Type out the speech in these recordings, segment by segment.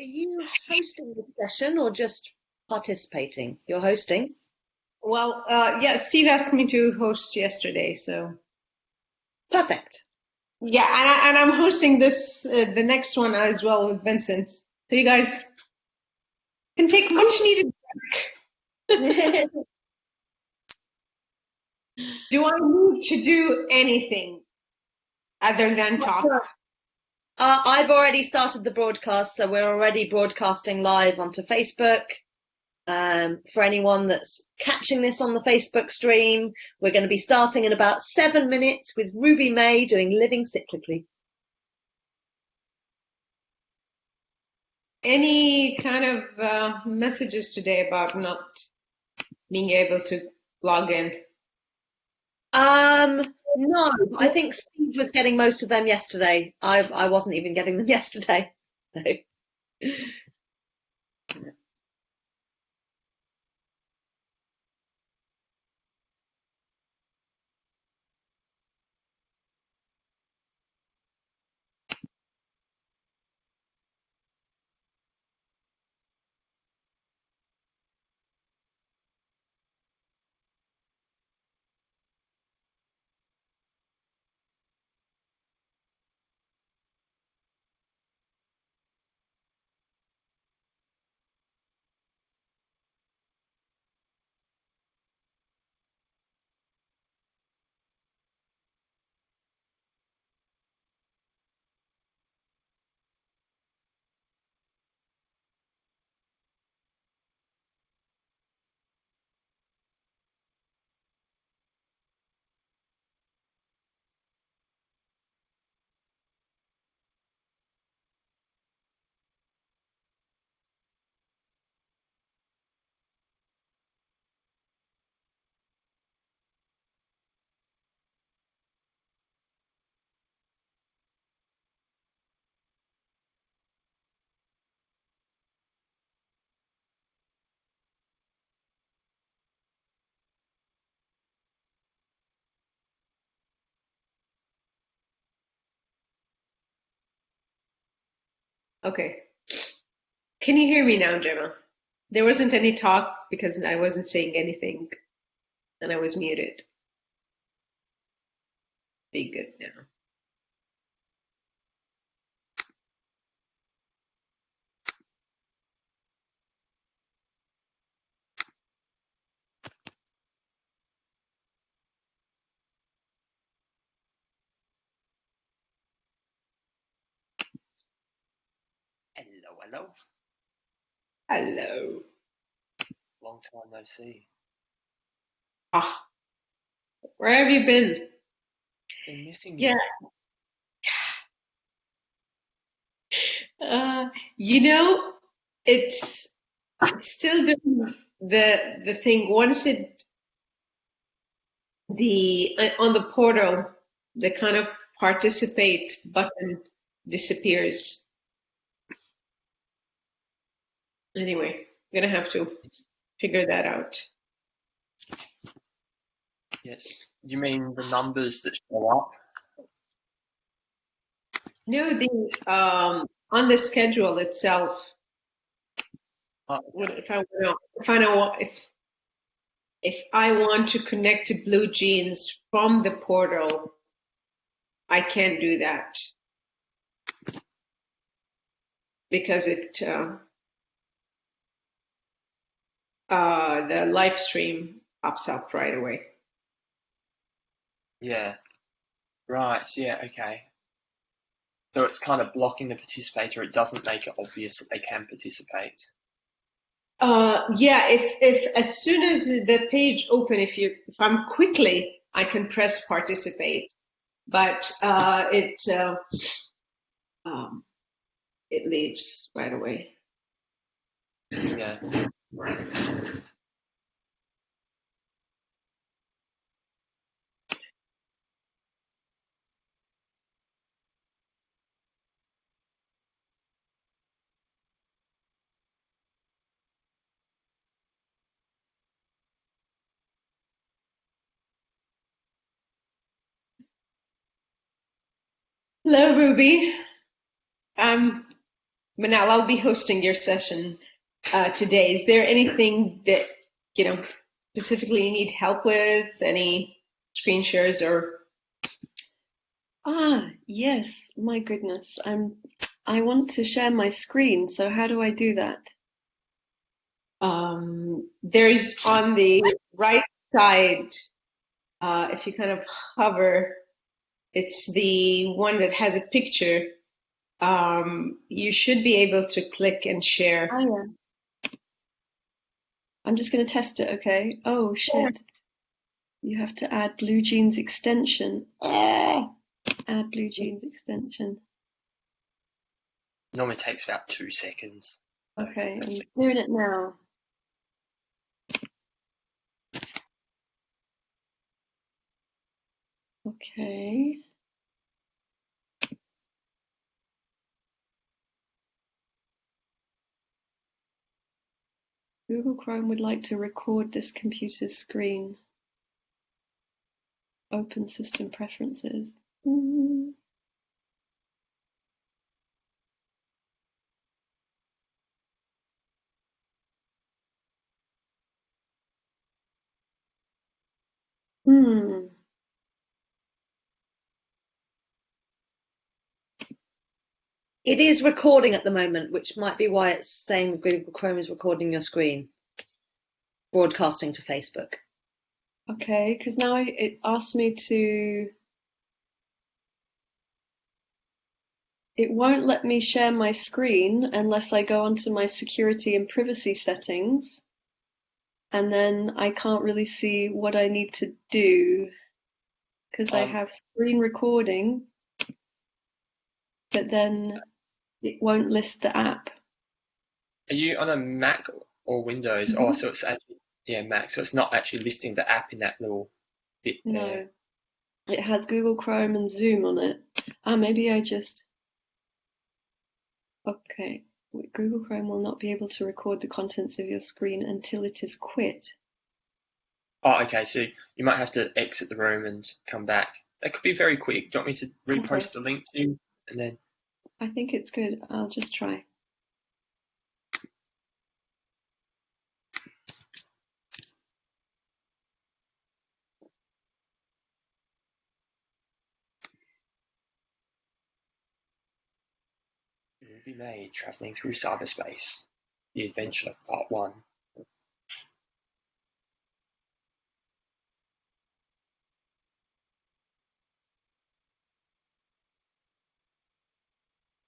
Are you hosting the session or just participating? You're hosting? Well, yeah, Steve asked me to host yesterday, so Perfect. yeah, and I'm hosting this the next one as well with Vincent. So you guys can take much Cool. needed break. Do I need to do anything other than talk? I've already started the broadcast, so we're already broadcasting live onto Facebook. For anyone that's catching this on the Facebook stream, we're going to be starting in about 7 minutes with Ruby May doing Living Cyclically. Any kind of messages today about not being able to log in? No, I think Steve was getting most of them yesterday. I wasn't even getting them yesterday. So. Okay. Can you hear me now, Gemma? There wasn't any talk because I wasn't saying anything and I was muted. Be good now. Hello, hello. Hello. Long time no see. Ah, where have you been? Been missing Yeah. you. Uh, you know, it's still doing the thing. Once it the on the portal, the kind of participate button disappears. Anyway, I'm gonna have to figure that out. Yes. You mean the numbers that show up? No, the on the schedule itself. Oh, What if I know if I want to connect to Blue Jeans from the portal, I can't do that because the live stream pops up right away. yeah. Right. Yeah. Okay. So it's kind of blocking the participator. It doesn't make it obvious that they can participate. Yeah, if as soon as the page open, if I'm quickly, I can press participate, but um, it leaves right away. Yeah. Hello, Ruby. I'm Manal, I'll be hosting your session today. Is there anything that, specifically you need help with? Any screen shares or? Yes. My goodness. I want to share my screen, so how do I do that? There's on the right side, if you kind of hover, it's the one that has a picture. You should be able to click and share. Oh, yeah. I'm just going to test it, okay? Oh, shit. You have to add BlueJeans extension. Add BlueJeans extension. Normally takes about 2 seconds. Okay, I'm doing it now. Okay. Google Chrome would like to record this computer's screen. Open system preferences. It is recording at the moment, which might be why it's saying Google Chrome is recording your screen, broadcasting to Facebook. Okay, because now it asks me to. It won't let me share my screen unless I go onto my security and privacy settings. And then I can't really see what I need to do because I have screen recording, but then it won't list the app. Are you on a Mac or Windows? Mm-hmm. Oh, so it's actually, Mac. So it's not actually listing the app in that little bit there. No, it has Google Chrome and Zoom on it. Maybe I just. Okay, Google Chrome will not be able to record the contents of your screen until it is quit. Oh, okay. So you might have to exit the room and come back. That could be very quick. Do you want me to repost the link to you? And then. I think it's good. I'll just try. Movie Made, Traveling Through Cyberspace. The Adventure, Part 1.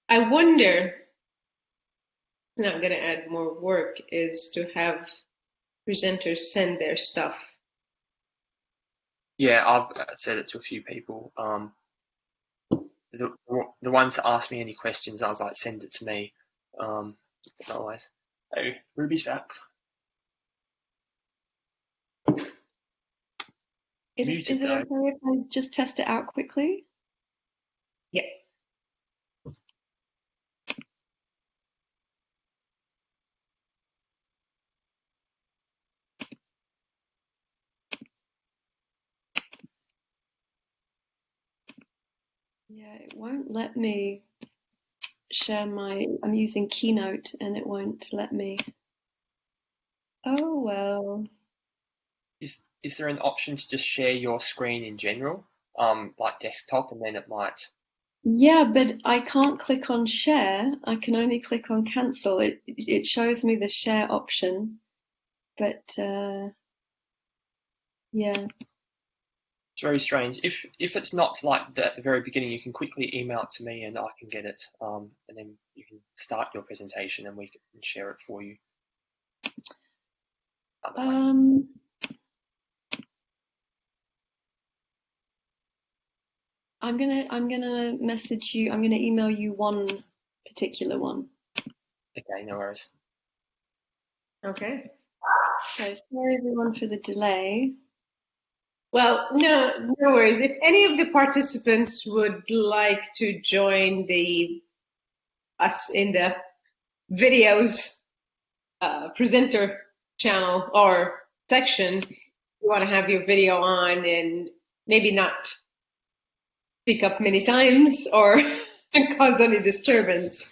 I wonder, it's not going to add more work, is to have presenters send their stuff. Yeah, I've said it to a few people. The ones that ask me any questions, I was like, send it to me. Otherwise, oh, Ruby's back. Is it okay if I just test it out quickly? Yeah. Yeah, it won't let me share I'm using Keynote and it won't let me. Oh, well. Is there an option to just share your screen in general, like desktop, and then it might? Yeah, but I can't click on share. I can only click on cancel. It shows me the share option, but yeah. It's very strange. If it's not like that at the very beginning, you can quickly email it to me and I can get it, and then you can start your presentation and we can share it for you. I'm gonna message you. I'm gonna email you one particular one. Okay, no worries. Okay. So sorry everyone for the delay. Well, no worries. If any of the participants would like to join us in the videos presenter channel or section, you want to have your video on and maybe not speak up many times or cause any disturbance,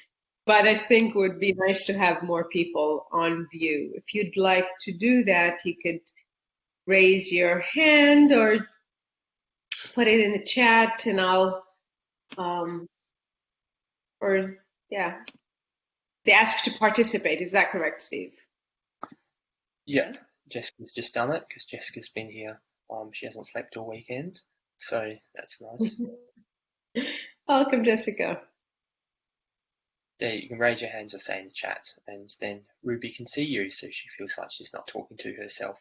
but I think it would be nice to have more people on view. If you'd like to do that, you could raise your hand or put it in the chat, and I'll, or yeah, they ask to participate. Is that correct, Steve? Yeah, Jessica's just done it because Jessica's been here. She hasn't slept all weekend, so that's nice. Welcome, Jessica. There, you can raise your hands or say in the chat, and then Ruby can see you, so she feels like she's not talking to herself.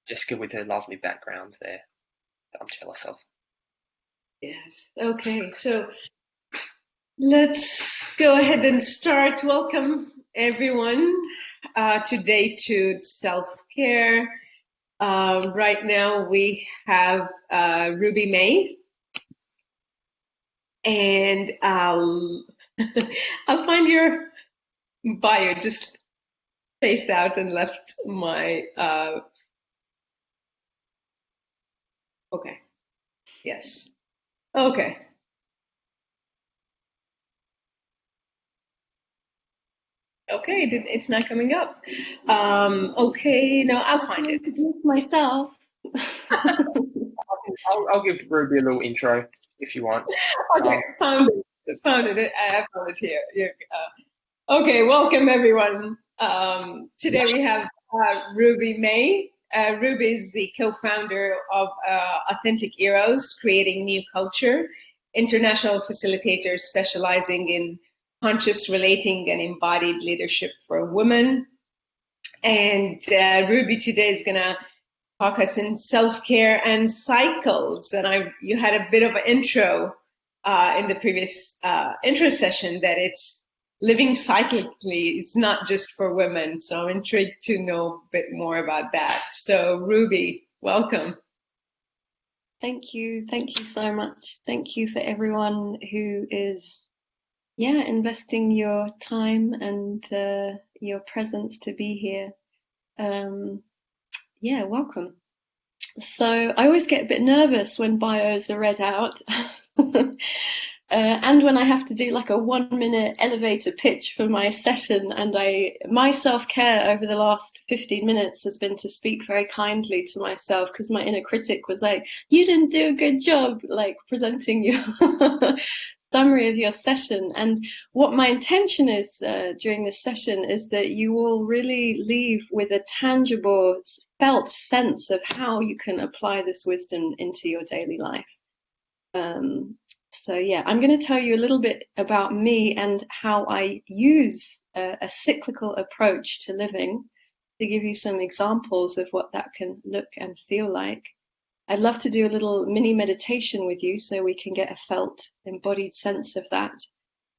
Jessica with her lovely background there that I'm jealous of. Yes. Okay, so let's go ahead and start. Welcome, everyone, to day 2 self-care. Right now we have Ruby May, and I'll find your bio. Just spaced out and left my okay. Yes. Okay. Okay, it's not coming up. Okay, no, I'll find it. Introduce myself. I'll give Ruby a little intro if you want. Okay, found it. Found it. I found it here. Okay, welcome everyone. Today we have Ruby May. Ruby is the co-founder of Authentic Eros, Creating New Culture, international facilitator specializing in conscious relating and embodied leadership for women. And Ruby today is going to talk us in self-care and cycles. And you had a bit of an intro in the previous intro session that it's living cyclically. It's not just for women. So I'm intrigued to know a bit more about that. So Ruby, welcome. Thank you. Thank you so much. Thank you for everyone who is investing your time and your presence to be here. Welcome. So I always get a bit nervous when bios are read out. And when I have to do like a 1-minute elevator pitch for my session, and my self-care over the last 15 minutes has been to speak very kindly to myself, because my inner critic was like, you didn't do a good job, like presenting your summary of your session. And what my intention is during this session is that you will really leave with a tangible, felt sense of how you can apply this wisdom into your daily life. I'm going to tell you a little bit about me and how I use a cyclical approach to living, to give you some examples of what that can look and feel like. I'd love to do a little mini meditation with you so we can get a felt, embodied sense of that.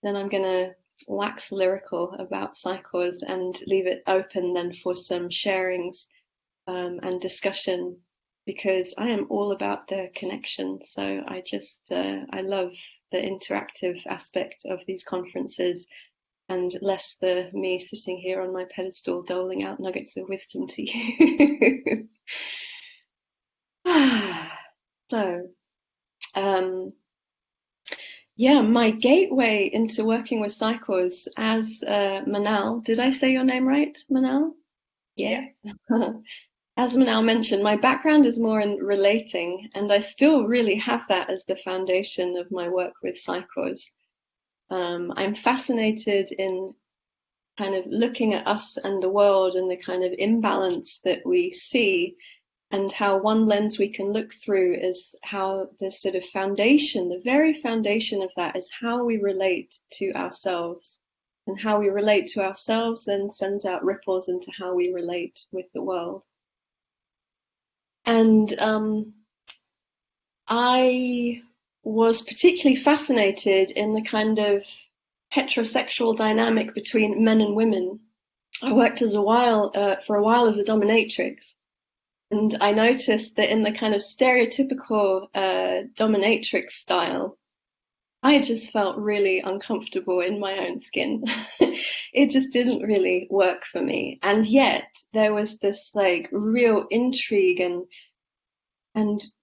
Then I'm going to wax lyrical about cycles and leave it open then for some sharings and discussion, because I am all about the connection. So I love the interactive aspect of these conferences, and less the me sitting here on my pedestal doling out nuggets of wisdom to you. My gateway into working with cycles as Manal. Did I say your name right, Manal? Yeah. As Manal mentioned, my background is more in relating, and I still really have that as the foundation of my work with cycles. I'm fascinated in kind of looking at us and the world and the kind of imbalance that we see, and how one lens we can look through is how the sort of foundation, the very foundation of that is how we relate to ourselves, and how we relate to ourselves then sends out ripples into how we relate with the world. And I was particularly fascinated in the kind of heterosexual dynamic between men and women. I worked for a while as a dominatrix, and I noticed that in the kind of stereotypical dominatrix style, I just felt really uncomfortable in my own skin. It just didn't really work for me. And yet there was this like real intrigue and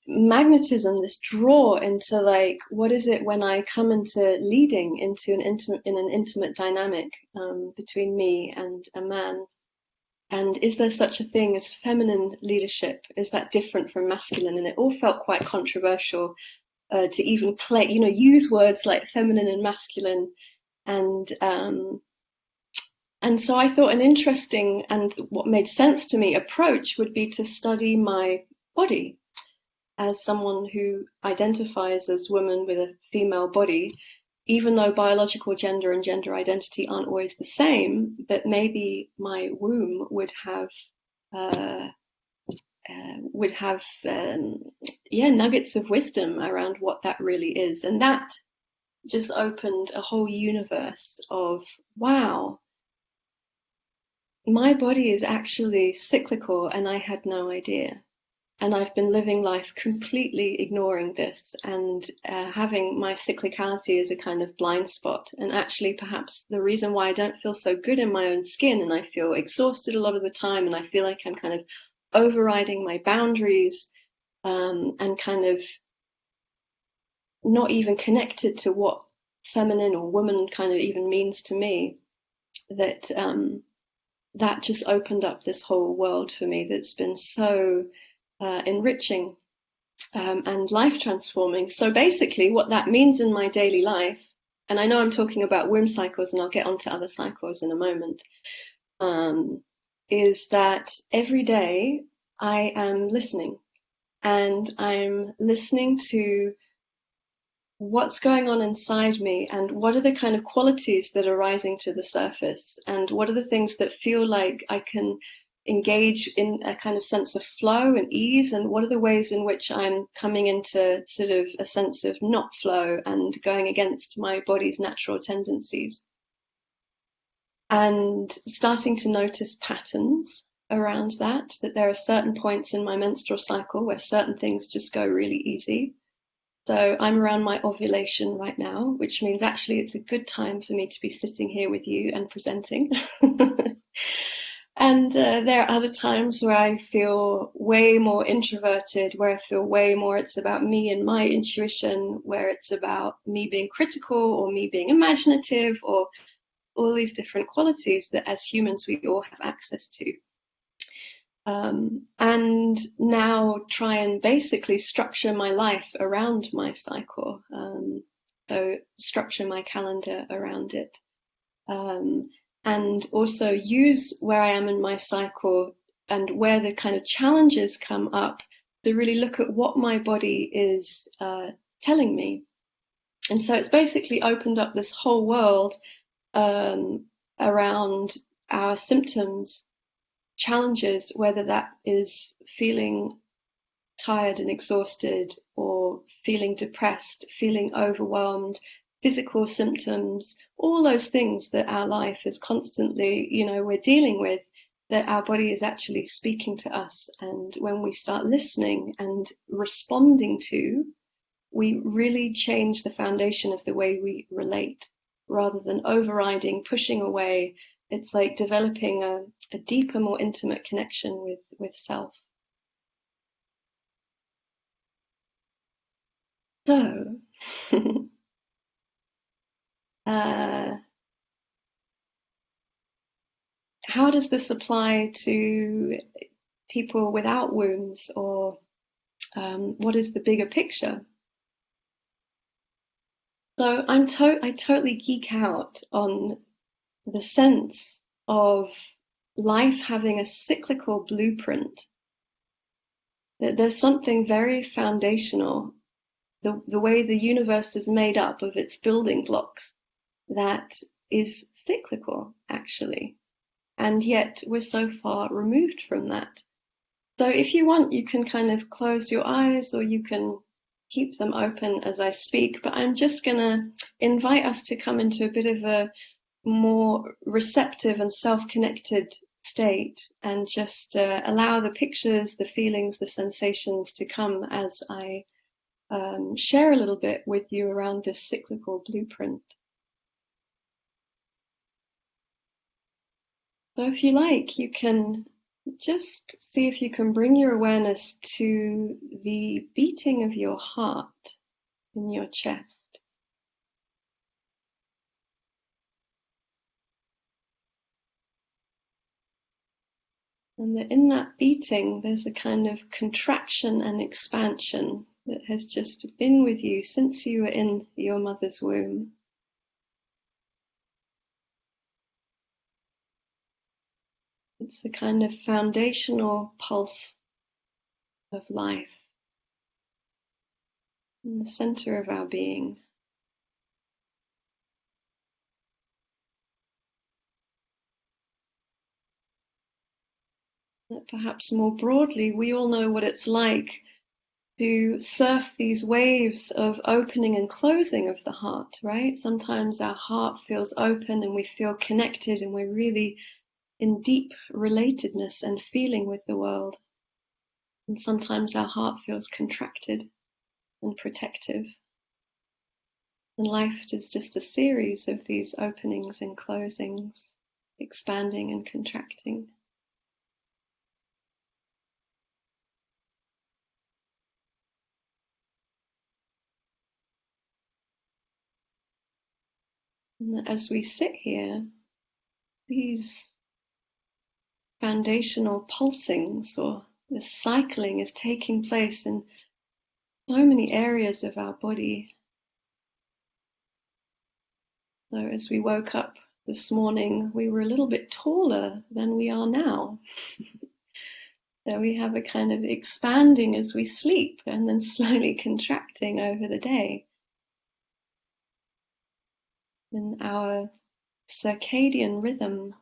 magnetism, this draw into like, what is it when I come into leading into an intimate dynamic between me and a man? And is there such a thing as feminine leadership? Is that different from masculine? And it all felt quite controversial to even play, use words like feminine and masculine. And so I thought an interesting and what made sense to me approach would be to study my body as someone who identifies as woman with a female body, even though biological gender and gender identity aren't always the same, that maybe my womb would have nuggets of wisdom around what that really is. And that just opened a whole universe of, wow, my body is actually cyclical and I had no idea. And I've been living life completely ignoring this and having my cyclicality as a kind of blind spot. And actually, perhaps the reason why I don't feel so good in my own skin and I feel exhausted a lot of the time and I feel like I'm kind of overriding my boundaries and kind of not even connected to what feminine or woman kind of even means to me, that that just opened up this whole world for me that's been so enriching and life transforming. So basically what that means in my daily life, and I know I'm talking about womb cycles and I'll get onto other cycles in a moment, is that every day I am listening, and I'm listening to what's going on inside me and what are the kind of qualities that are rising to the surface and what are the things that feel like I can engage in a kind of sense of flow and ease, and what are the ways in which I'm coming into sort of a sense of not flow and going against my body's natural tendencies, and starting to notice patterns around that there are certain points in my menstrual cycle where certain things just go really easy. So I'm around my ovulation right now, which means actually it's a good time for me to be sitting here with you and presenting. And there are other times where I feel way more introverted, where I feel way more it's about me and my intuition, where it's about me being critical or me being imaginative, or all these different qualities that as humans we all have access to. And now try and basically structure my life around my cycle. So structure my calendar around it. And also use where I am in my cycle and where the kind of challenges come up to really look at what my body is telling me. And so it's basically opened up this whole world around our symptoms, challenges, whether that is feeling tired and exhausted or feeling depressed, feeling overwhelmed, physical symptoms, all those things that our life is constantly, we're dealing with, that our body is actually speaking to us. And when we start listening and responding to, we really change the foundation of the way we relate, rather than overriding, pushing away. It's like developing a deeper, more intimate connection with self. So, how does this apply to people without wombs, or what is the bigger picture? So I totally geek out on the sense of life having a cyclical blueprint. That there's something very foundational, the way the universe is made up of its building blocks, that is cyclical, actually. And yet we're so far removed from that. So if you want, you can kind of close your eyes or you can keep them open as I speak, but I'm just going to invite us to come into a bit of a more receptive and self-connected state, and just allow the pictures, the feelings, the sensations to come as I share a little bit with you around this cyclical blueprint. So if you like, you can Just see if you can bring your awareness to the beating of your heart in your chest. And in that beating, there's a kind of contraction and expansion that has just been with you since you were in your mother's womb. It's the kind of foundational pulse of life in the center of our being. That perhaps more broadly, we all know what it's like to surf these waves of opening and closing of the heart, right? Sometimes our heart feels open and we feel connected and we're really in deep relatedness and feeling with the world. And sometimes our heart feels contracted and protective. And life is just a series of these openings and closings, expanding and contracting. And as we sit here, these foundational pulsings or the cycling is taking place in so many areas of our body. So as we woke up this morning, we were a little bit taller than we are now. So we have a kind of expanding as we sleep and then slowly contracting over the day. In our circadian rhythm,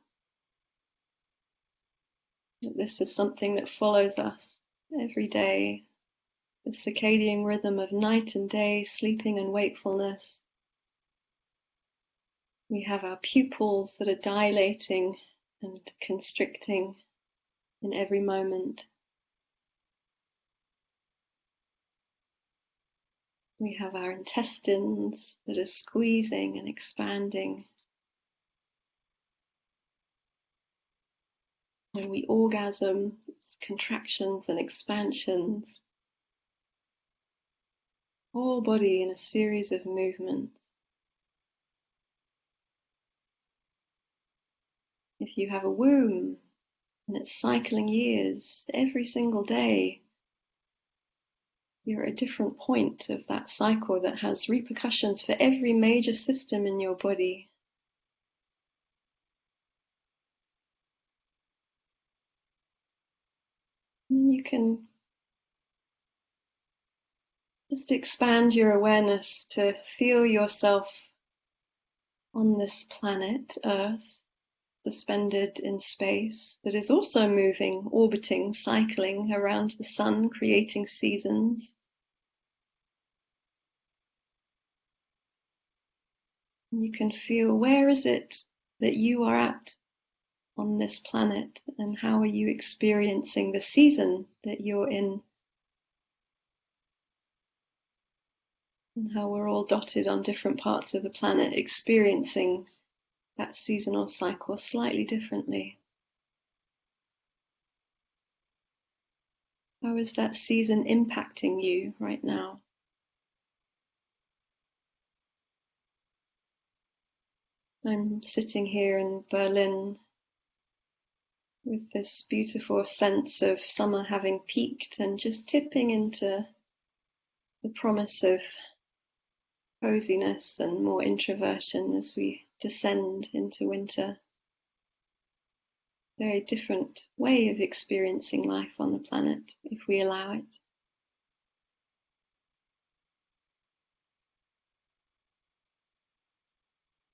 this is something that follows us every day. The circadian rhythm of night and day, sleeping and wakefulness. We have our pupils that are dilating and constricting in every moment. We have our intestines that are squeezing and expanding. When we orgasm, it's contractions and expansions. Whole body in a series of movements. If you have a womb and it's cycling years, every single day, you're at a different point of that cycle that has repercussions for every major system in your body. And you can just expand your awareness to feel yourself on this planet, Earth, suspended in space, that is also moving, orbiting, cycling around the sun, creating seasons. You can feel, where is it that you are at on this planet, and how are you experiencing the season that you're in? And how we're all dotted on different parts of the planet, experiencing that seasonal cycle slightly differently. How is that season impacting you right now? I'm sitting here in Berlin with this beautiful sense of summer having peaked and just tipping into the promise of coziness and more introversion as we descend into winter. Very different way of experiencing life on the planet if we allow it.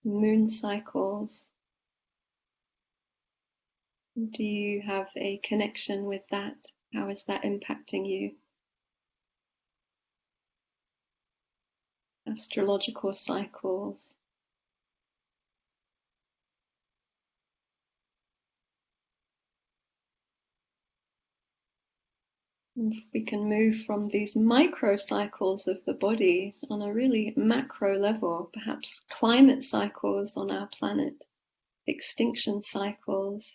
Moon cycles. Do you have a connection with that? How is that impacting you? Astrological cycles. We can move from these microcycles of the body on a really macro level, perhaps climate cycles on our planet, extinction cycles.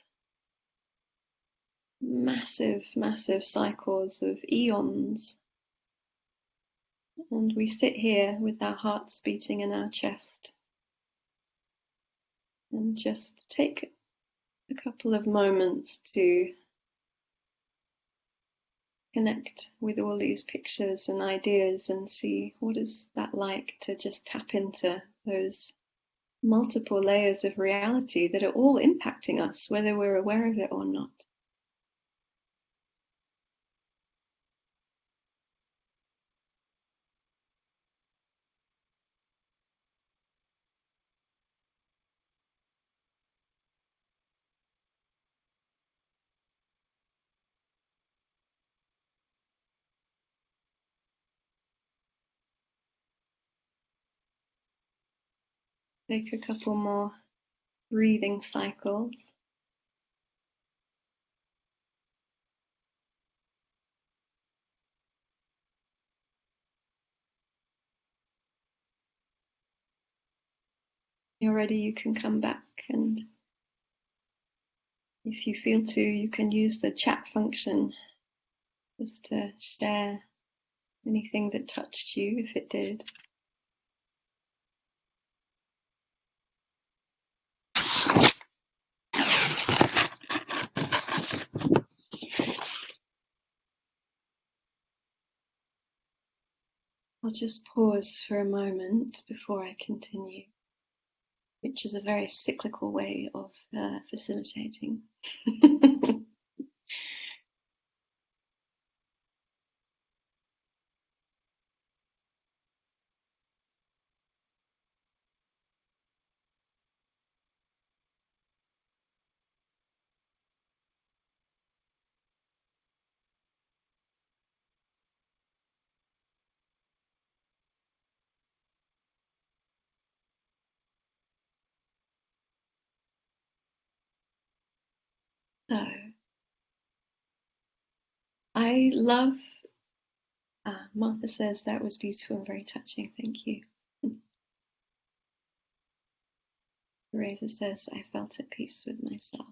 massive, massive cycles of eons. And we sit here with our hearts beating in our chest and just take a couple of moments to connect with all these pictures and ideas and see what is that like to just tap into those multiple layers of reality that are all impacting us, whether we're aware of it or not. Take a couple more breathing cycles. You're ready, you can come back, and if you feel to, you can use the chat function just to share anything that touched you, if it did. I'll just pause for a moment before I continue, which is a very cyclical way of facilitating. So, I love, Martha says that was beautiful and very touching, thank you. Teresa says, I felt at peace with myself.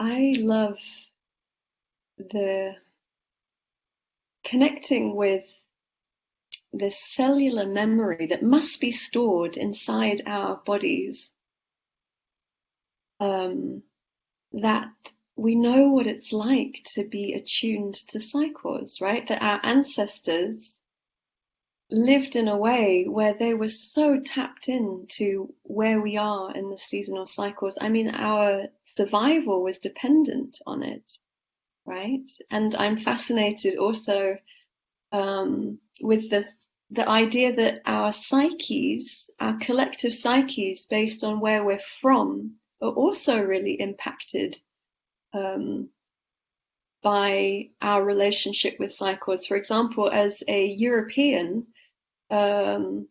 I love the connecting with this cellular memory that must be stored inside our bodies, that we know what it's like to be attuned to cycles, right? That our ancestors lived in a way where they were so tapped into where we are in the seasonal cycles. I mean, our survival was dependent on it, right? And I'm fascinated also with the idea that our psyches, our collective psyches, based on where we're from, are also really impacted by our relationship with cycles. For example, as a European, that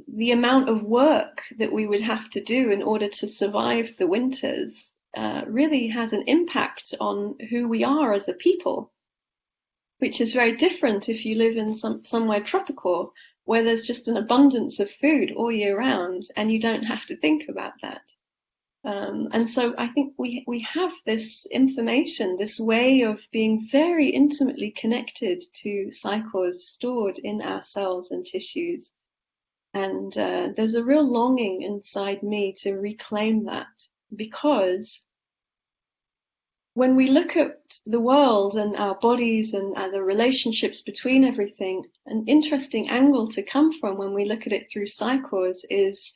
the amount of work that we would have to do in order to survive the winters really has an impact on who we are as a people, which is very different if you live in somewhere tropical where there's just an abundance of food all year round and you don't have to think about that. And so I think we have this information, this way of being very intimately connected to cycles stored in our cells and tissues. And there's a real longing inside me to reclaim that, because when we look at the world and our bodies and the relationships between everything, an interesting angle to come from when we look at it through cycles is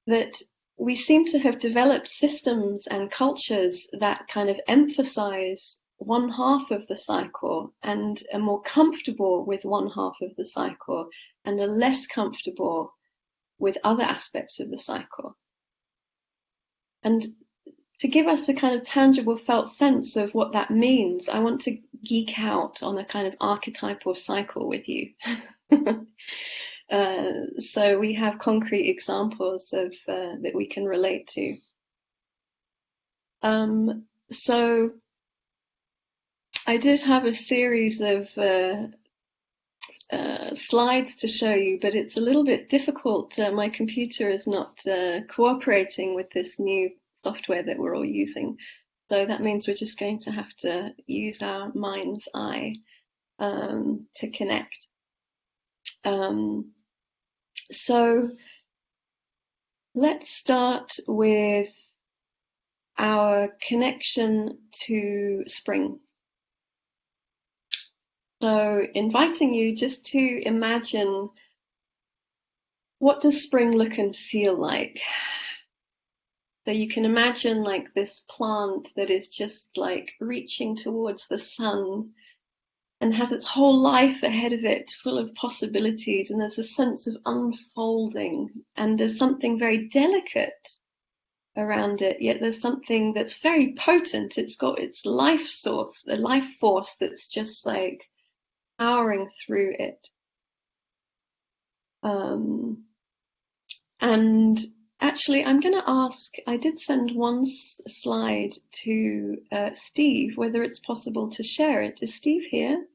that we seem to have developed systems and cultures that kind of emphasize one half of the cycle and are more comfortable with one half of the cycle and are less comfortable with other aspects of the cycle. And to give us a kind of tangible felt sense of what that means, I want to geek out on a kind of archetypal cycle with you. So we have concrete examples of that we can relate to. So I did have a series of slides to show you, but it's a little bit difficult. My computer is not cooperating with this new software that we're all using. So that means we're just going to have to use our mind's eye to connect. So let's start with our connection to spring. So inviting you just to imagine, what does spring look and feel like? So you can imagine like this plant that is just like reaching towards the sun and has its whole life ahead of it, full of possibilities, and there's a sense of unfolding, and there's something very delicate around it, yet there's something that's very potent. It's got its life source, the life force that's just like powering through it. And actually, I'm going to ask, I did send one slide to Steve, whether it's possible to share it. Is Steve here?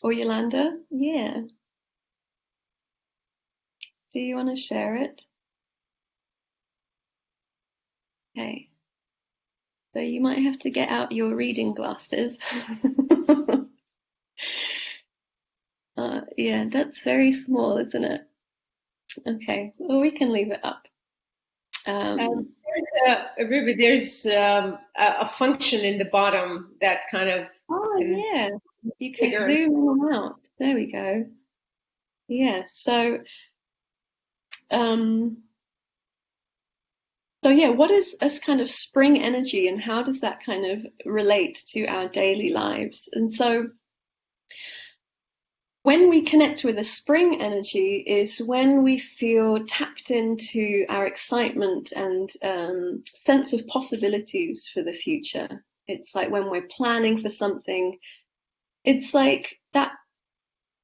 Or Yolanda? Yeah. Do you want to share it? Okay. So you might have to get out your reading glasses. Yeah, that's very small, isn't it? Okay, well, we can leave it up. Ruby, there's a function in the bottom that kind of. Oh, yeah, you can zoom in and out. There we go. Yeah, so yeah, what is this kind of spring energy, and how does that kind of relate to our daily lives? And so when we connect with a spring energy is when we feel tapped into our excitement and sense of possibilities for the future. It's like when we're planning for something, it's like that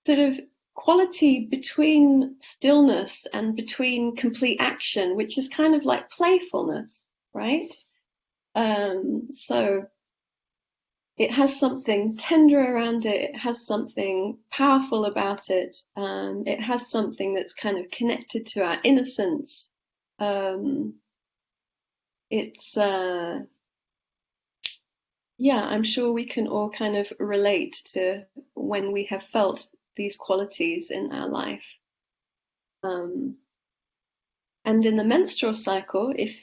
sort of quality between stillness and between complete action, which is kind of like playfulness, right? So it has something tender around it. It has something powerful about it. It has something that's kind of connected to our innocence. Yeah, I'm sure we can all kind of relate to when we have felt these qualities in our life. And in the menstrual cycle, if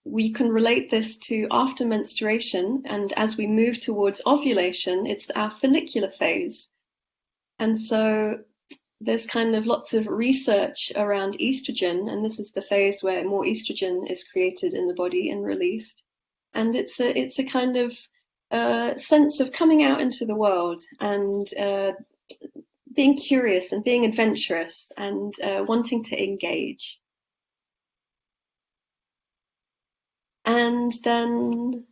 we can relate this to after menstruation, and as we move towards ovulation, it's our follicular phase. And so there's kind of lots of research around estrogen, and this is the phase where more estrogen is created in the body and released. And it's a kind of sense of coming out into the world and being curious and being adventurous and wanting to engage. And then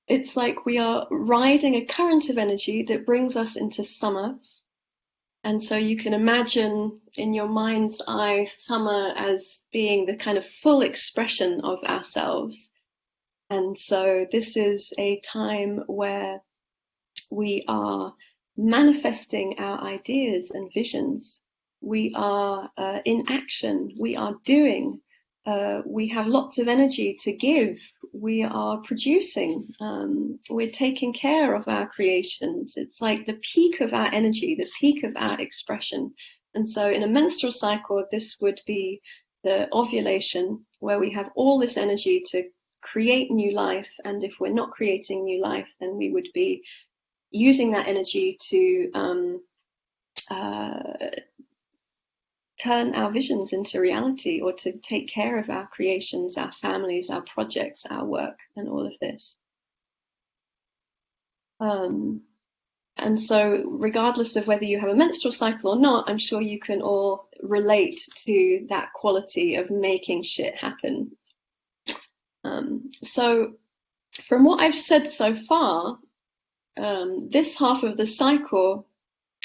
it's like we are riding a current of energy that brings us into summer. And so you can imagine in your mind's eye summer as being the kind of full expression of ourselves. And so this is a time where we are manifesting our ideas and visions. We are in action. We are doing. We have lots of energy to give. We are producing. We're taking care of our creations. It's like the peak of our energy, the peak of our expression. And so in a menstrual cycle, this would be the ovulation, where we have all this energy to create new life. And if we're not creating new life, then we would be using that energy to turn our visions into reality, or to take care of our creations, our families, our projects, our work, and all of this. And so regardless of whether you have a menstrual cycle or not, I'm sure you can all relate to that quality of making shit happen. So from what I've said so far, this half of the cycle,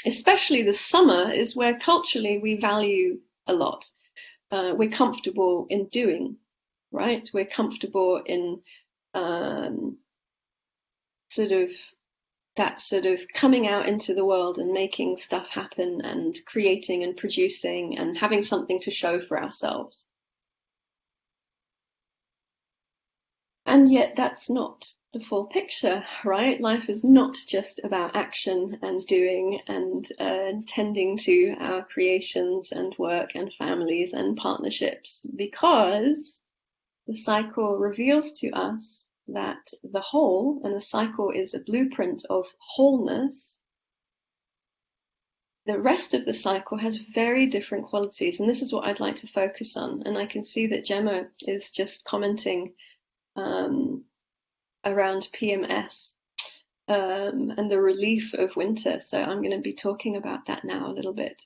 especially the summer, is where culturally we value a lot. We're comfortable in doing, right? We're comfortable in sort of that sort of coming out into the world and making stuff happen and creating and producing and having something to show for ourselves. And yet that's not the full picture, right? Life is not just about action and doing and tending to our creations and work and families and partnerships, because the cycle reveals to us that the whole, and the cycle is a blueprint of wholeness, the rest of the cycle has very different qualities. And this is what I'd like to focus on. And I can see that Gemma is just commenting around PMS and the relief of winter. So I'm going to be talking about that now a little bit.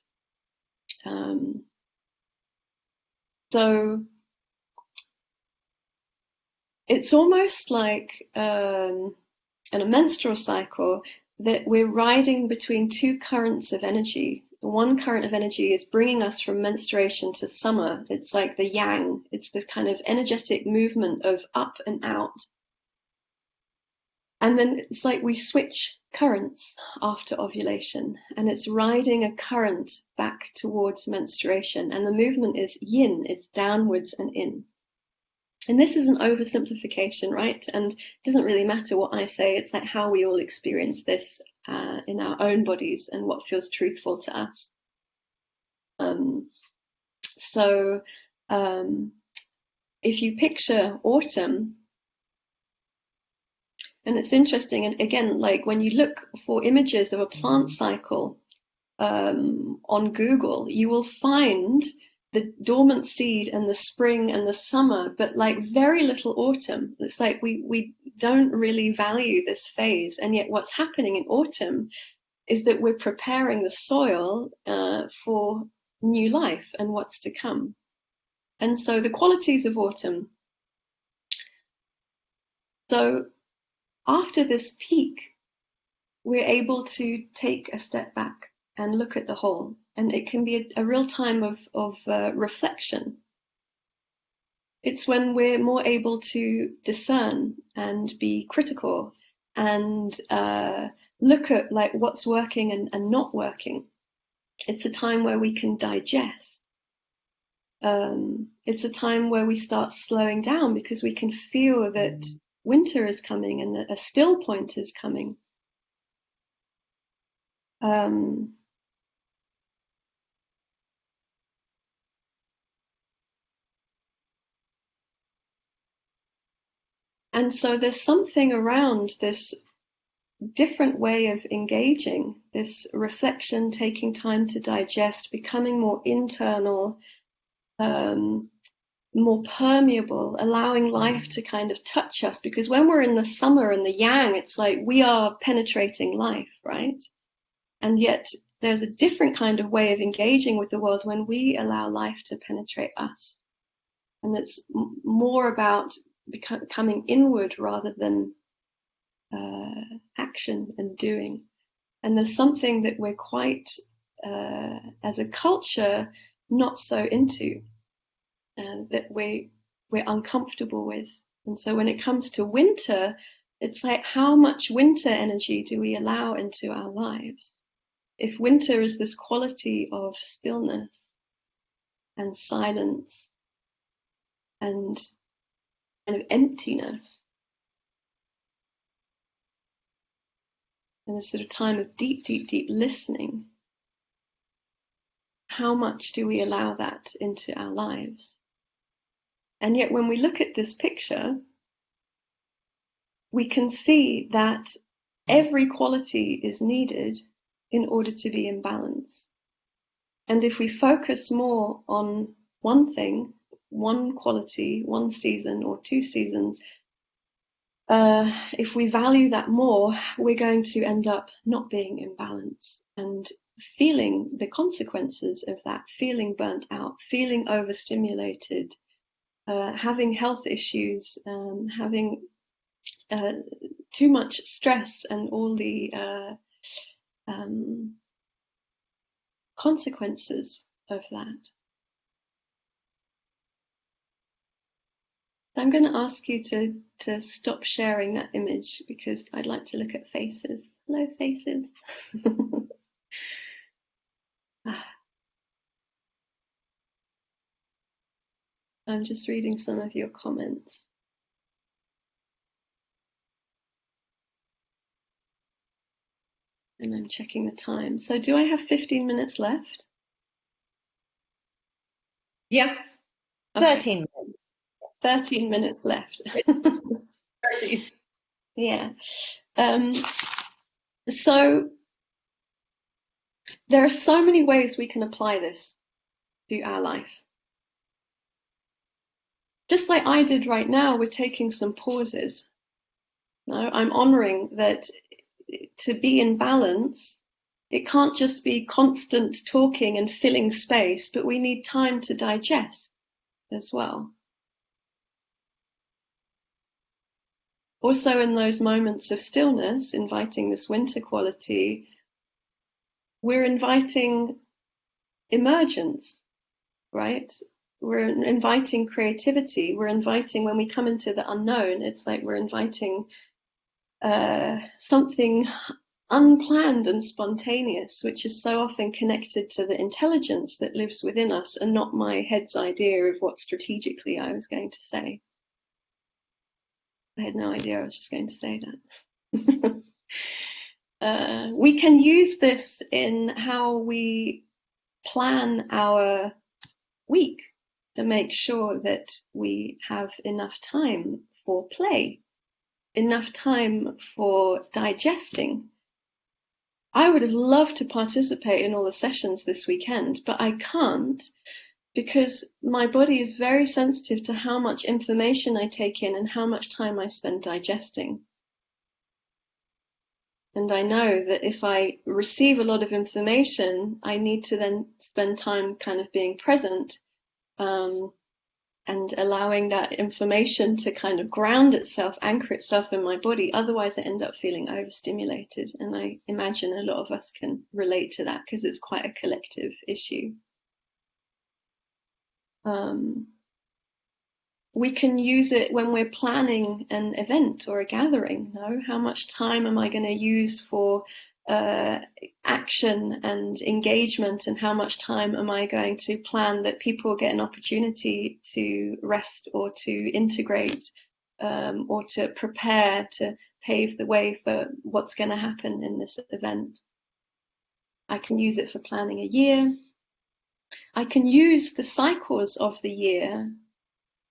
So it's almost like in a menstrual cycle that we're riding between two currents of energy. One current of energy is bringing us from menstruation to summer. It's like the yang. It's this kind of energetic movement of up and out. And then it's like we switch currents after ovulation, and it's riding a current back towards menstruation. And the movement is yin. It's downwards and in. And this is an oversimplification, right? And it doesn't really matter what I say. It's like how we all experience this in our own bodies and what feels truthful to us. If you picture autumn, and it's interesting, and again, like when you look for images of a plant cycle on Google, you will find the dormant seed and the spring and the summer, but like very little autumn. It's like we don't really value this phase. And yet what's happening in autumn is that we're preparing the soil for new life and what's to come. And so the qualities of autumn. So after this peak, we're able to take a step back and look at the whole. And it can be a real time of reflection. It's when we're more able to discern and be critical and look at like what's working and not working. It's a time where we can digest. It's a time where we start slowing down because we can feel that winter is coming and that a still point is coming. And so there's something around this different way of engaging, this reflection, taking time to digest, becoming more internal, more permeable, allowing life to kind of touch us. Because when we're in the summer and the yang, it's like we are penetrating life, right? And yet there's a different kind of way of engaging with the world when we allow life to penetrate us. And it's more about coming inward rather than action and doing. And there's something that we're quite, as a culture, not so into, that we're uncomfortable with. And so when it comes to winter, it's like, how much winter energy do we allow into our lives? If winter is this quality of stillness and silence and kind of emptiness, and a sort of time of deep, deep, deep listening, how much do we allow that into our lives? And yet when we look at this picture, we can see that every quality is needed in order to be in balance. And if we focus more on one thing, one quality, one season or two seasons, if we value that more, we're going to end up not being in balance and feeling the consequences of that, feeling burnt out, feeling overstimulated, having health issues, having too much stress and all the consequences of that. So I'm going to ask you to stop sharing that image because I'd like to look at faces. Hello, faces. I'm just reading some of your comments. And I'm checking the time. So do I have 15 minutes left? Yeah. Okay. 13 minutes. 13 minutes left. 13. Yeah. So there are so many ways we can apply this to our life. Just like I did right now, we're taking some pauses. No, I'm honoring that to be in balance, it can't just be constant talking and filling space, but we need time to digest as well. Also, in those moments of stillness, inviting this winter quality, we're inviting emergence, right? We're inviting creativity. We're inviting, when we come into the unknown, it's like we're inviting something unplanned and spontaneous, which is so often connected to the intelligence that lives within us and not my head's idea of what strategically I was going to say. I had no idea I was just going to say that. We can use this in how we plan our week to make sure that we have enough time for play, enough time for digesting. I would have loved to participate in all the sessions this weekend, but I can't because my body is very sensitive to how much information I take in and how much time I spend digesting. And I know that if I receive a lot of information, I need to then spend time kind of being present and allowing that information to kind of ground itself, anchor itself in my body. Otherwise, I end up feeling overstimulated. And I imagine a lot of us can relate to that because it's quite a collective issue. We can use it when we're planning an event or a gathering. No? How much time am I going to use for action and engagement, and how much time am I going to plan that people get an opportunity to rest or to integrate or to prepare to pave the way for what's going to happen in this event. I can use it for planning a year. I can use the cycles of the year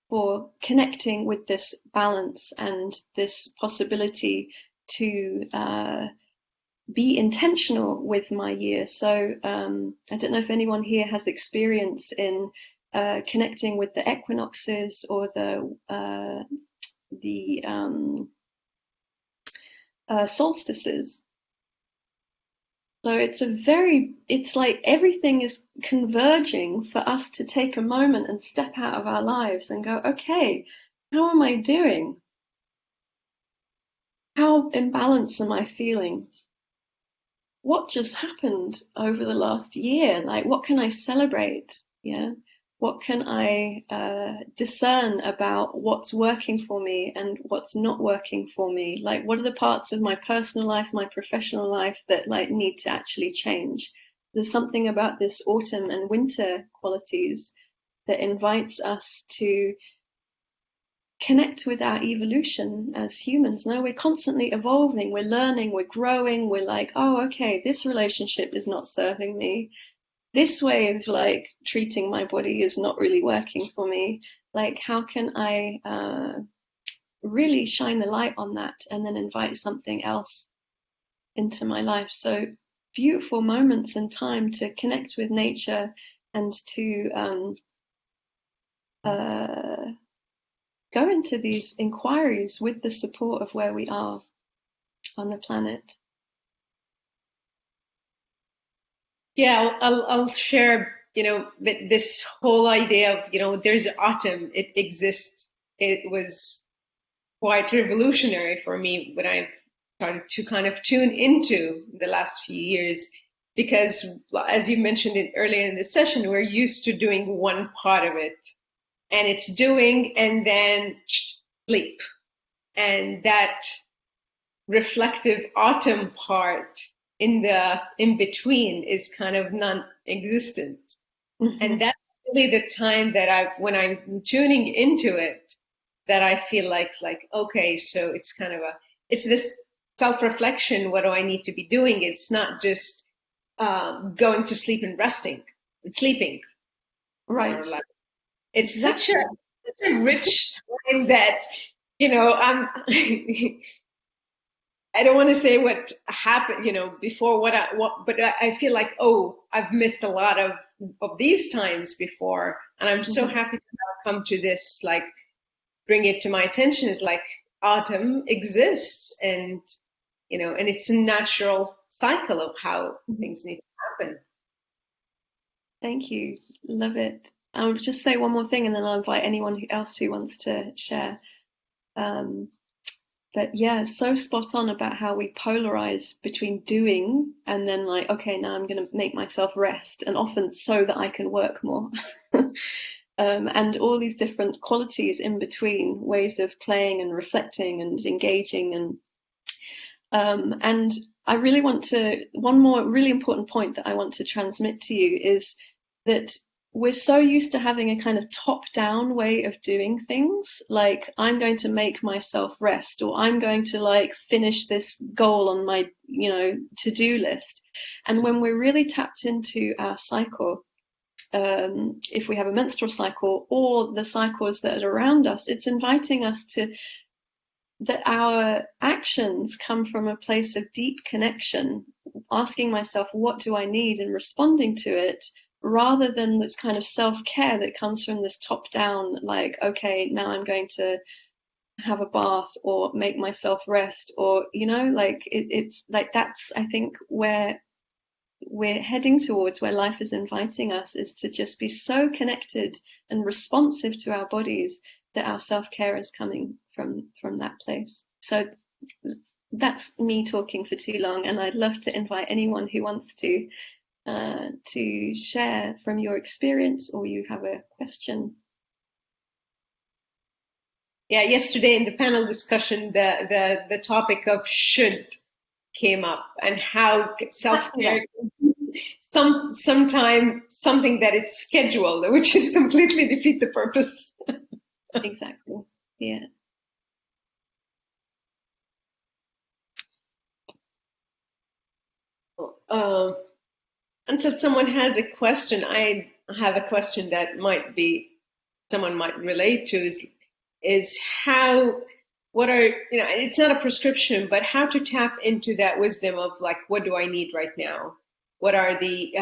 for connecting with this balance and this possibility to be intentional with my year. So I don't know if anyone here has experience in connecting with the equinoxes or the solstices. So it's like everything is converging for us to take a moment and step out of our lives and go, okay, how am I doing? How in balance am I feeling? What just happened over the last year? Like, what can I celebrate? Yeah. What can I discern about what's working for me and what's not working for me? Like, what are the parts of my personal life, my professional life that like need to actually change? There's something about this autumn and winter qualities that invites us to connect with our evolution as humans. No, we're constantly evolving, we're learning, we're growing, we're like, oh, okay, this relationship is not serving me. This way of like treating my body is not really working for me. Like, how can I really shine the light on that and then invite something else into my life? So beautiful moments in time to connect with nature and to go into these inquiries with the support of where we are on the planet. Yeah, I'll share, this whole idea of, there's autumn, it exists. It was quite revolutionary for me when I started to kind of tune into the last few years, because as you mentioned it earlier in the session, we're used to doing one part of it, and it's doing and then sleep. And that reflective autumn part in between is kind of non-existent. And that's really the time that when I'm tuning into it, that I feel like, okay, so it's kind of it's this self-reflection. What do I need to be doing? It's not just going to sleep and resting and sleeping. Right. It's such a rich time that, I don't want to say what happened, before but I feel like, I've missed a lot of these times before. And I'm so happy to now come to this, like, bring it to my attention is like autumn exists, and, and it's a natural cycle of how things need to happen. Thank you. Love it. I'll just say one more thing and then I'll invite anyone else who wants to share. But yeah, so spot on about how we polarize between doing and then like, okay, now I'm going to make myself rest, and often so that I can work more. And all these different qualities in between, ways of playing and reflecting and engaging. And I really want to, one more really important point that I want to transmit to you is that we're so used to having a kind of top-down way of doing things, like I'm going to make myself rest, or I'm going to like finish this goal on my, to-do list. And when we're really tapped into our cycle, if we have a menstrual cycle or the cycles that are around us, it's inviting us to that our actions come from a place of deep connection, asking myself, what do I need, and responding to it, rather than this kind of self-care that comes from this top-down, like, okay, now I'm going to have a bath or make myself rest, or, like it's like, that's, I think, where we're heading towards, where life is inviting us, is to just be so connected and responsive to our bodies that our self-care is coming from that place. So that's me talking for too long, and I'd love to invite anyone who wants to share from your experience, or you have a question. Yeah, yesterday in the panel discussion, the topic of should came up, and how self-care sometimes something that it's scheduled, which is completely defeat the purpose. Exactly. Yeah. Until someone has a question, I have a question that someone might relate to, is what are, it's not a prescription, but how to tap into that wisdom of like, what do I need right now? What are the,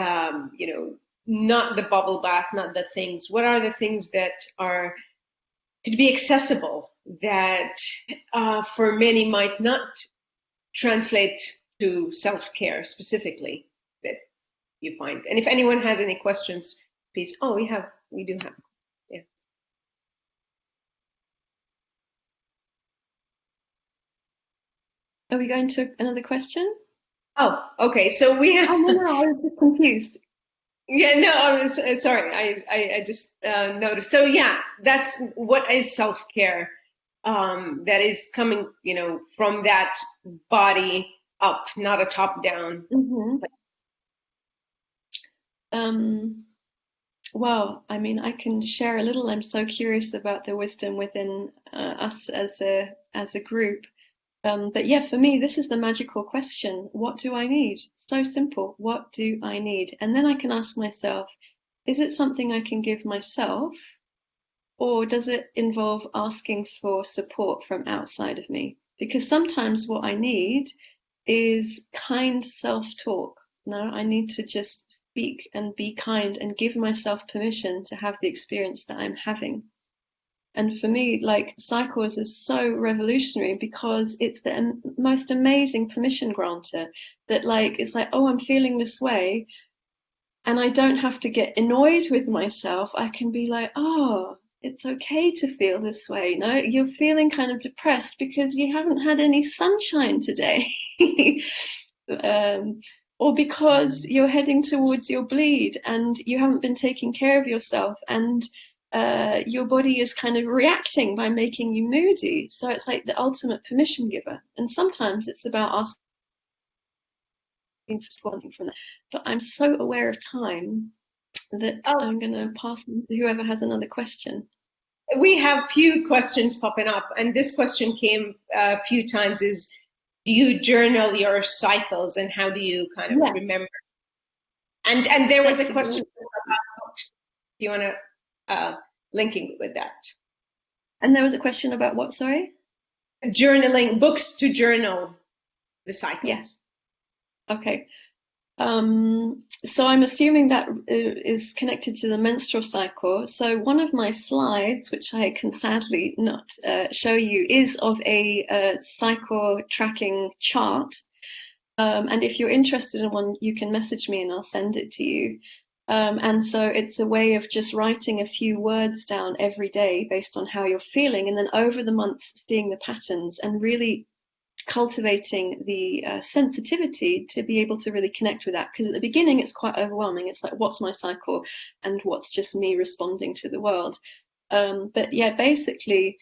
not the bubble bath, not the things, what are the things that could be accessible that for many might not translate to self-care specifically, that you find? And if anyone has any questions, please. Oh, we do have. Yeah. Are we going to another question? Oh, okay. So we have. Oh, no, I was just confused. Yeah, no, I was sorry. I just noticed. So yeah, that's what is self-care. That is coming, from that body up, not a top down. Well, I mean, I can share a little. I'm so curious about the wisdom within us as a group. But yeah, for me, this is the magical question. What do I need? So simple. What do I need? And then I can ask myself, is it something I can give myself? Or does it involve asking for support from outside of me? Because sometimes what I need is kind self-talk. No, I need to just speak and be kind and give myself permission to have the experience that I'm having. And for me, like, Cycles is so revolutionary because it's the most amazing permission granter that, like, it's like, oh, I'm feeling this way. And I don't have to get annoyed with myself. I can be like, oh, it's okay to feel this way. No, you're feeling kind of depressed because you haven't had any sunshine today. Or because you're heading towards your bleed and you haven't been taking care of yourself. And your body is kind of reacting by making you moody. So it's like the ultimate permission giver. And sometimes it's about asking for something from that. But I'm so aware of time that I'm going to pass on to whoever has another question. We have few questions popping up, and this question came a few times: is do you journal your cycles, and how do you kind of remember? And there was a question about books. Do you want to linking with that? And there was a question about what? Sorry. Journaling, books to journal the cycles. Yes. Okay. So I'm assuming that is connected to the menstrual cycle. So one of my slides, which I can sadly not show you, is of a cycle tracking chart. And if you're interested in one, you can message me and I'll send it to you. And so it's a way of just writing a few words down every day based on how you're feeling, and then over the months seeing the patterns and really cultivating the sensitivity to be able to really connect with that. Because at the beginning it's quite overwhelming. It's like, what's my cycle and what's just me responding to the world? But yeah, basically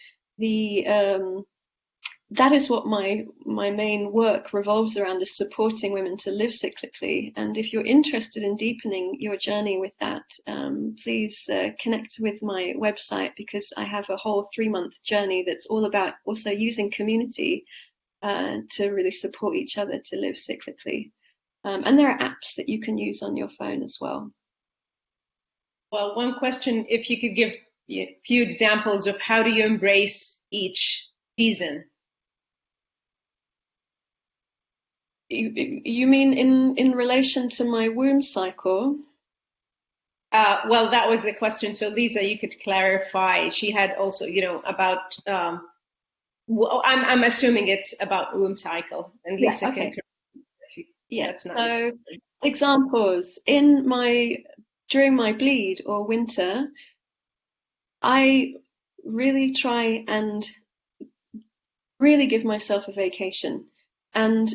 that is what my main work revolves around, is supporting women to live cyclically. And if you're interested in deepening your journey with that, please connect with my website, because I have a whole 3-month journey that's all about also using community to really support each other to live cyclically. And there are apps that you can use on your phone as well. Well, one question, if you could give a few examples of how do you embrace each season? You mean in relation to my womb cycle? Well, that was the question. So Lisa, you could clarify. She had also, about, well, I'm assuming it's about womb cycle, and Lisa okay. That's not. So examples during my bleed or winter, I really try and really give myself a vacation. And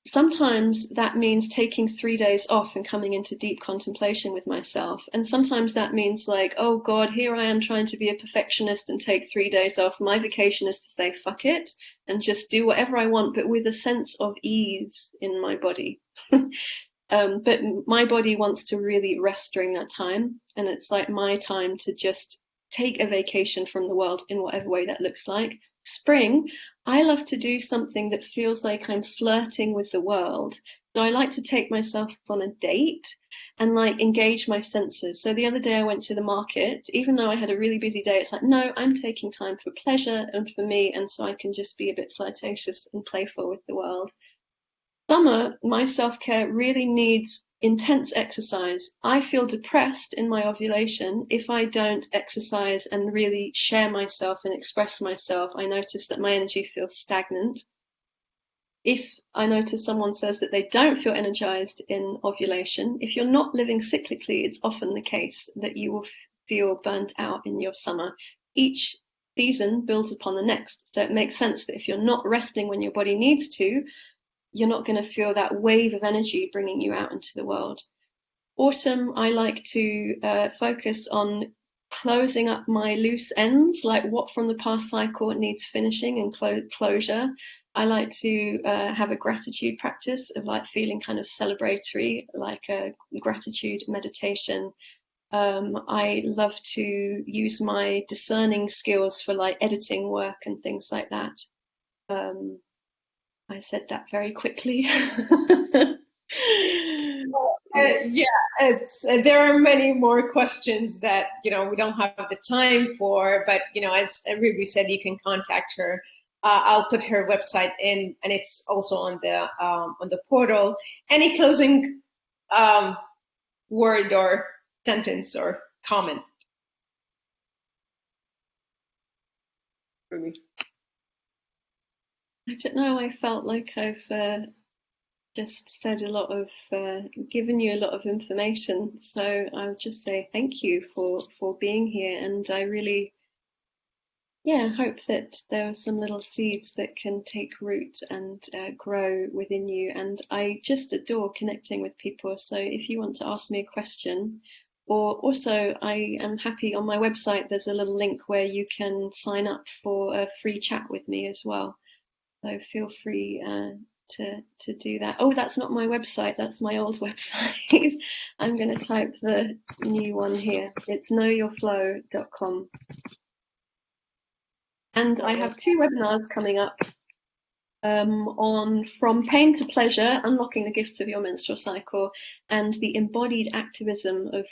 sometimes that means taking 3 days off and coming into deep contemplation with myself. And sometimes that means like, oh God, here I am trying to be a perfectionist and take 3 days off. My vacation is to say, fuck it, and just do whatever I want, but with a sense of ease in my body. But my body wants to really rest during that time. And it's like my time to just take a vacation from the world in whatever way that looks like. Spring, I love to do something that feels like I'm flirting with the world. So I like to take myself on a date and like engage my senses. So the other day I went to the market, even though I had a really busy day, it's like, no, I'm taking time for pleasure and for me. And so I can just be a bit flirtatious and playful with the world. Summer, my self-care really needs intense exercise. I feel depressed in my ovulation if I don't exercise and really share myself and express myself. I notice that my energy feels stagnant. If I notice someone says that they don't feel energized in ovulation, if you're not living cyclically, it's often the case that you will feel burnt out in your summer. Each season builds upon the next. So it makes sense that if you're not resting when your body needs to, you're not going to feel that wave of energy bringing you out into the world. Autumn, I like to focus on closing up my loose ends, like what from the past cycle needs finishing and closure. I like to have a gratitude practice of like feeling kind of celebratory, like a gratitude meditation. I love to use my discerning skills for like editing work and things like that. I said that very quickly. There are many more questions that we don't have the time for, but as Ruby said, you can contact her. I'll put her website in, and it's also on the portal. Any closing word or sentence or comment, Ruby? I don't know, I felt like I've just said a lot of, given you a lot of information. So I would just say thank you for being here. And I really, hope that there are some little seeds that can take root and grow within you. And I just adore connecting with people. So if you want to ask me a question Or also, I am happy on my website, there's a little link where you can sign up for a free chat with me as well. So feel free to do that. Oh, that's not my website, that's my old website. I'm going to type the new one here. It's knowyourflow.com. And I have 2 webinars coming up on From Pain to Pleasure, Unlocking the Gifts of Your Menstrual Cycle, and the embodied activism of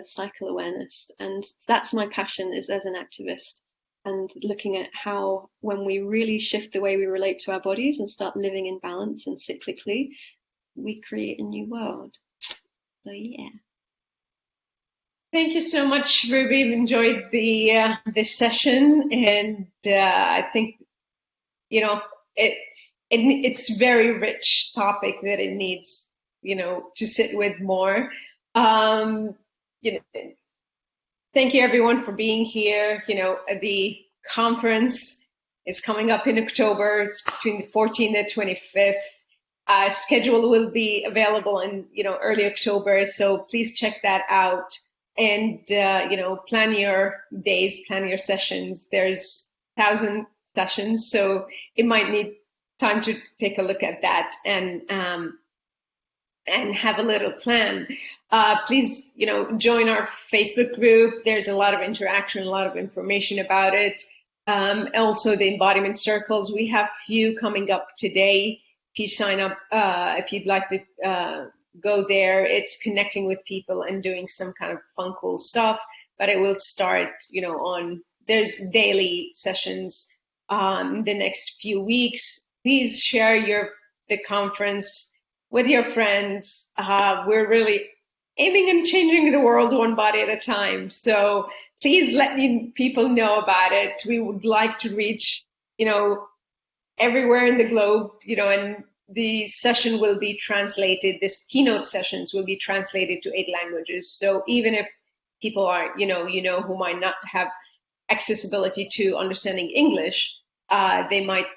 cycle awareness. And that's my passion, is as an activist, and looking at how when we really shift the way we relate to our bodies and start living in balance and cyclically, we create a new world. So yeah. Thank you so much, Ruby. I've enjoyed this session, and I think it's very rich topic that it needs to sit with more. Thank you everyone for being here. The conference is coming up in October. It's between the 14th and 25th. Schedule will be available in early October, so please check that out. And plan your days, plan your sessions. There's 1,000 sessions, so it might need time to take a look at that and have a little plan. Please, join our Facebook group. There's a lot of interaction, a lot of information about it. Also, the embodiment circles. We have few coming up today. If you sign up, if you'd like to go there, it's connecting with people and doing some kind of fun, cool stuff. But it will start, there's daily sessions the next few weeks. Please share the conference with your friends. We're really aiming and changing the world one body at a time. So please let people know about it. We would like to reach, everywhere in the globe, and the session will be translated. This keynote sessions will be translated to 8 languages. So even if people are, who might not have accessibility to understanding English, they might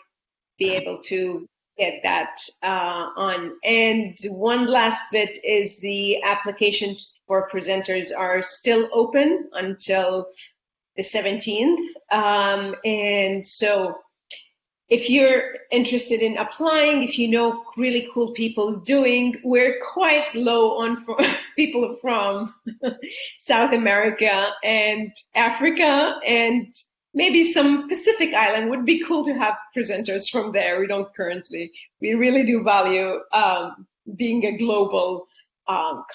be able to get that on. And one last bit is the applications for presenters are still open until the 17th. And so if you're interested in applying, if you know really cool people doing, we're quite low on people from South America and Africa, and maybe some Pacific island. Would be cool to have presenters from there. We don't currently. We really do value being a global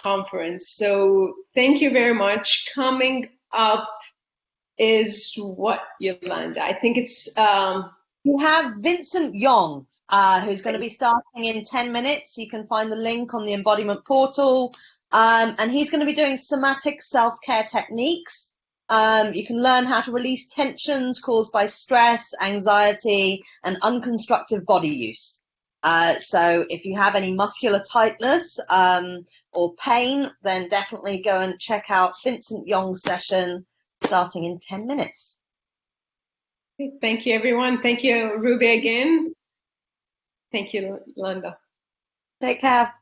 conference. So thank you very much. Coming up is what, Yolanda? I think it's... We have Vincent Yong, who's going to be starting in 10 minutes. You can find the link on the embodiment portal. And he's going to be doing somatic self-care techniques. You can learn how to release tensions caused by stress, anxiety, and unconstructive body use. So if you have any muscular tightness or pain, then definitely go and check out Vincent Yong's session starting in 10 minutes. Thank you, everyone. Thank you, Ruby, again. Thank you, Yolanda. Take care.